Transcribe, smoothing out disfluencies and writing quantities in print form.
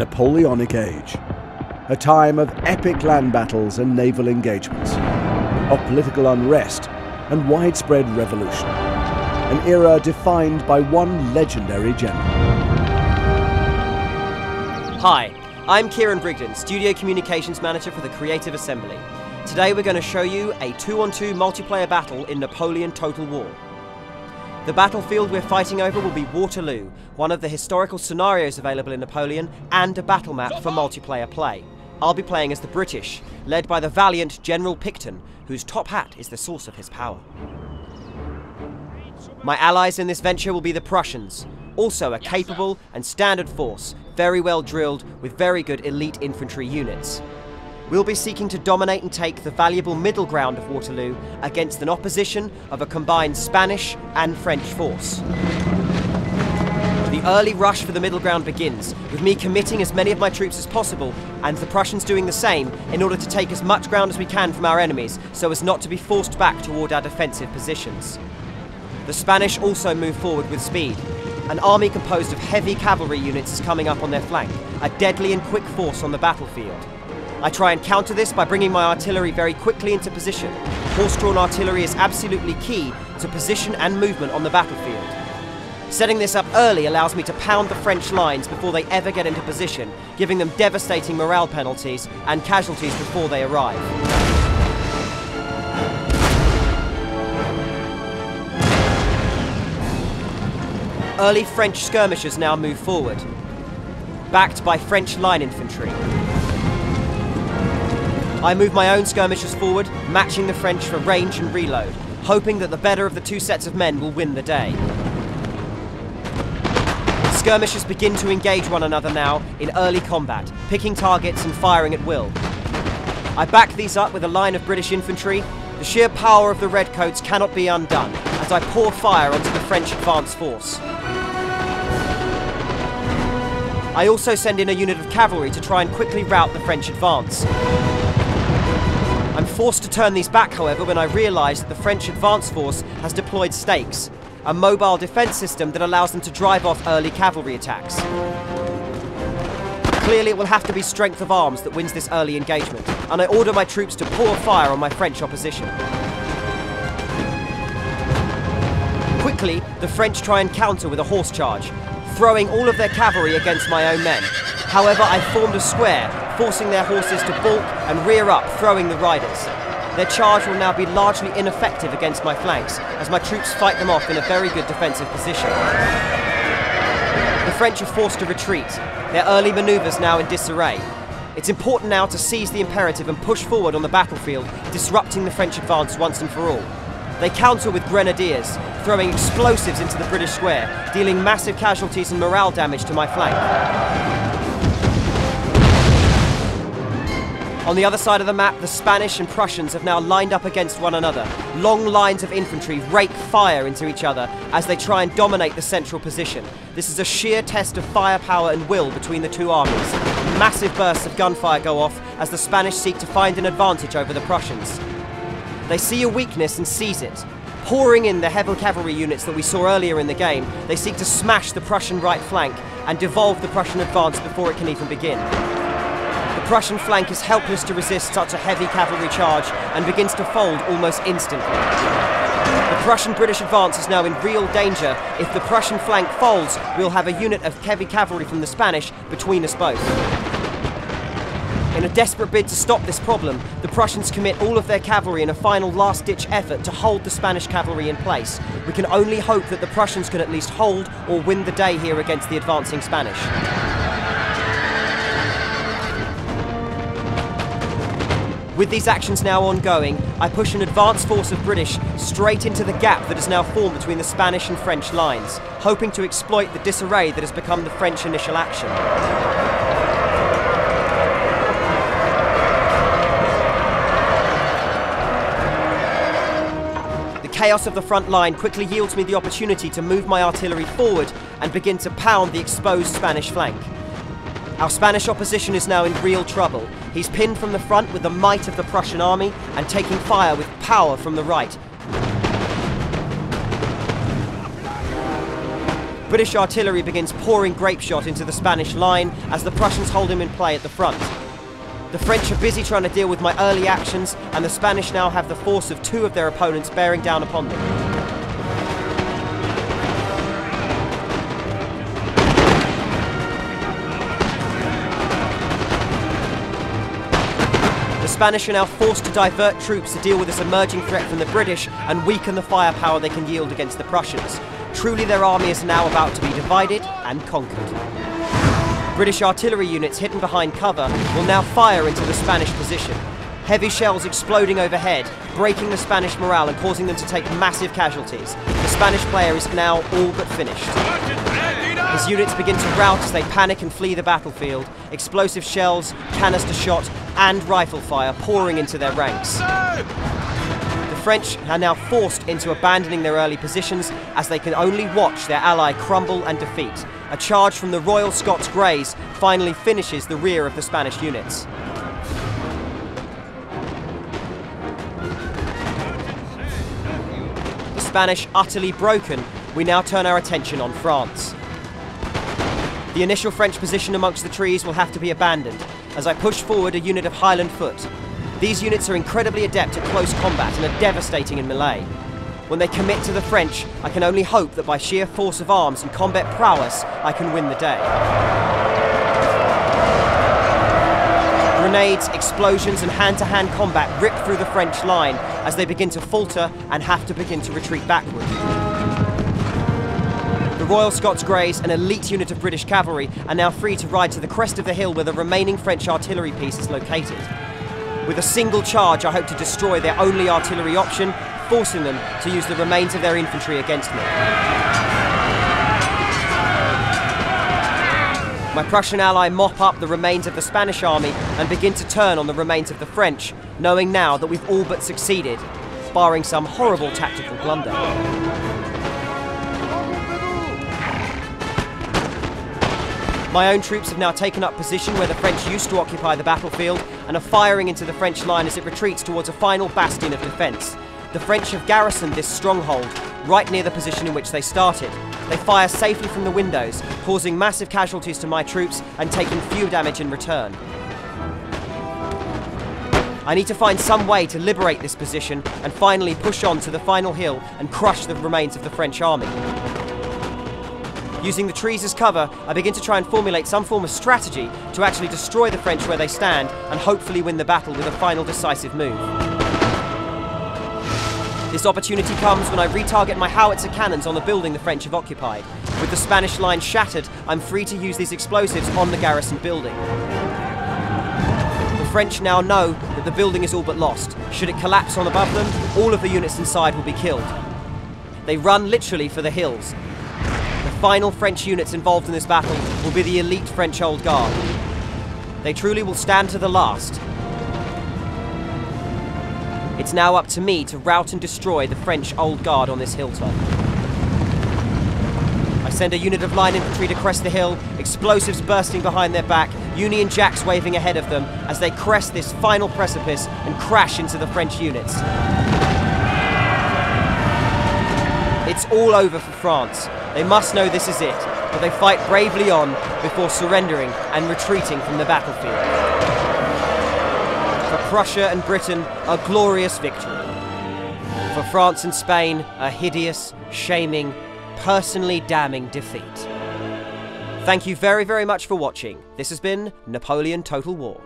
Napoleonic Age, a time of epic land battles and naval engagements, of political unrest and widespread revolution, an era defined by one legendary general. Hi, I'm Kieran Brigden, Studio Communications Manager for the Creative Assembly. Today we're going to show you a 2-on-2 multiplayer battle in Napoleon Total War. The battlefield we're fighting over will be Waterloo, one of the historical scenarios available in Napoleon, and a battle map for multiplayer play. I'll be playing as the British, led by the valiant General Picton, whose top hat is the source of his power. My allies in this venture will be the Prussians, also a capable and standard force, very well drilled with very good elite infantry units. We'll be seeking to dominate and take the valuable middle ground of Waterloo against an opposition of a combined Spanish and French force. The early rush for the middle ground begins, with me committing as many of my troops as possible and the Prussians doing the same in order to take as much ground as we can from our enemies so as not to be forced back toward our defensive positions. The Spanish also move forward with speed. An army composed of heavy cavalry units is coming up on their flank, a deadly and quick force on the battlefield. I try and counter this by bringing my artillery very quickly into position. Horse-drawn artillery is absolutely key to position and movement on the battlefield. Setting this up early allows me to pound the French lines before they ever get into position, giving them devastating morale penalties and casualties before they arrive. Early French skirmishers now move forward, backed by French line infantry. I move my own skirmishers forward, matching the French for range and reload, hoping that the better of the two sets of men will win the day. Skirmishers begin to engage one another now in early combat, picking targets and firing at will. I back these up with a line of British infantry. The sheer power of the redcoats cannot be undone as I pour fire onto the French advance force. I also send in a unit of cavalry to try and quickly rout the French advance. I'm forced to turn these back, however, when I realise that the French advance force has deployed stakes, a mobile defence system that allows them to drive off early cavalry attacks. Clearly it will have to be strength of arms that wins this early engagement, and I order my troops to pour fire on my French opposition. Quickly, the French try and counter with a horse charge, throwing all of their cavalry against my own men. However, I formed a square, forcing their horses to balk and rear up, throwing the riders. Their charge will now be largely ineffective against my flanks, as my troops fight them off in a very good defensive position. The French are forced to retreat, their early manoeuvres now in disarray. It's important now to seize the imperative and push forward on the battlefield, disrupting the French advance once and for all. They counter with grenadiers, throwing explosives into the British square, dealing massive casualties and morale damage to my flank. On the other side of the map, the Spanish and Prussians have now lined up against one another. Long lines of infantry rake fire into each other as they try and dominate the central position. This is a sheer test of firepower and will between the two armies. Massive bursts of gunfire go off as the Spanish seek to find an advantage over the Prussians. They see a weakness and seize it. Pouring in the heavy cavalry units that we saw earlier in the game, they seek to smash the Prussian right flank and devolve the Prussian advance before it can even begin. The Prussian flank is helpless to resist such a heavy cavalry charge and begins to fold almost instantly. The Prussian-British advance is now in real danger. If the Prussian flank folds, we'll have a unit of heavy cavalry from the Spanish between us both. In a desperate bid to stop this problem, the Prussians commit all of their cavalry in a final last-ditch effort to hold the Spanish cavalry in place. We can only hope that the Prussians can at least hold or win the day here against the advancing Spanish. With these actions now ongoing, I push an advance force of British straight into the gap that has now formed between the Spanish and French lines, hoping to exploit the disarray that has become the French initial action. The chaos of the front line quickly yields me the opportunity to move my artillery forward and begin to pound the exposed Spanish flank. Our Spanish opposition is now in real trouble. He's pinned from the front with the might of the Prussian army and taking fire with power from the right. British artillery begins pouring grape shot into the Spanish line as the Prussians hold him in play at the front. The French are busy trying to deal with my early actions, and the Spanish now have the force of 2 of their opponents bearing down upon them. The Spanish are now forced to divert troops to deal with this emerging threat from the British and weaken the firepower they can yield against the Prussians. Truly, their army is now about to be divided and conquered. British artillery units hidden behind cover will now fire into the Spanish position. Heavy shells exploding overhead, breaking the Spanish morale and causing them to take massive casualties. The Spanish player is now all but finished. His units begin to rout as they panic and flee the battlefield. Explosive shells, canister shot, and rifle fire pouring into their ranks. The French are now forced into abandoning their early positions as they can only watch their ally crumble and defeat. A charge from the Royal Scots Greys finally finishes the rear of the Spanish units. The Spanish utterly broken, we now turn our attention on France. The initial French position amongst the trees will have to be abandoned as I push forward a unit of Highland foot. These units are incredibly adept at close combat and are devastating in melee. When they commit to the French, I can only hope that by sheer force of arms and combat prowess, I can win the day. Grenades, explosions and hand-to-hand combat rip through the French line as they begin to falter and have to begin to retreat backward. The Royal Scots Greys, an elite unit of British cavalry, are now free to ride to the crest of the hill where the remaining French artillery piece is located. With a single charge, I hope to destroy their only artillery option, forcing them to use the remains of their infantry against me. My Prussian ally mop up the remains of the Spanish army and begin to turn on the remains of the French, knowing now that we've all but succeeded, barring some horrible tactical blunder. My own troops have now taken up position where the French used to occupy the battlefield and are firing into the French line as it retreats towards a final bastion of defence. The French have garrisoned this stronghold right near the position in which they started. They fire safely from the windows, causing massive casualties to my troops and taking few damage in return. I need to find some way to liberate this position and finally push on to the final hill and crush the remains of the French army. Using the trees as cover, I begin to try and formulate some form of strategy to actually destroy the French where they stand and hopefully win the battle with a final decisive move. This opportunity comes when I retarget my howitzer cannons on the building the French have occupied. With the Spanish line shattered, I'm free to use these explosives on the garrison building. The French now know that the building is all but lost. Should it collapse on above them, all of the units inside will be killed. They run literally for the hills. The final French units involved in this battle will be the elite French Old Guard. They truly will stand to the last. It's now up to me to rout and destroy the French Old Guard on this hilltop. I send a unit of line infantry to crest the hill, explosives bursting behind their back, Union Jacks waving ahead of them as they crest this final precipice and crash into the French units. It's all over for France. They must know this is it, but they fight bravely on before surrendering and retreating from the battlefield. For Prussia and Britain, a glorious victory. For France and Spain, a hideous, shaming, personally damning defeat. Thank you very, very much for watching. This has been Napoleon Total War.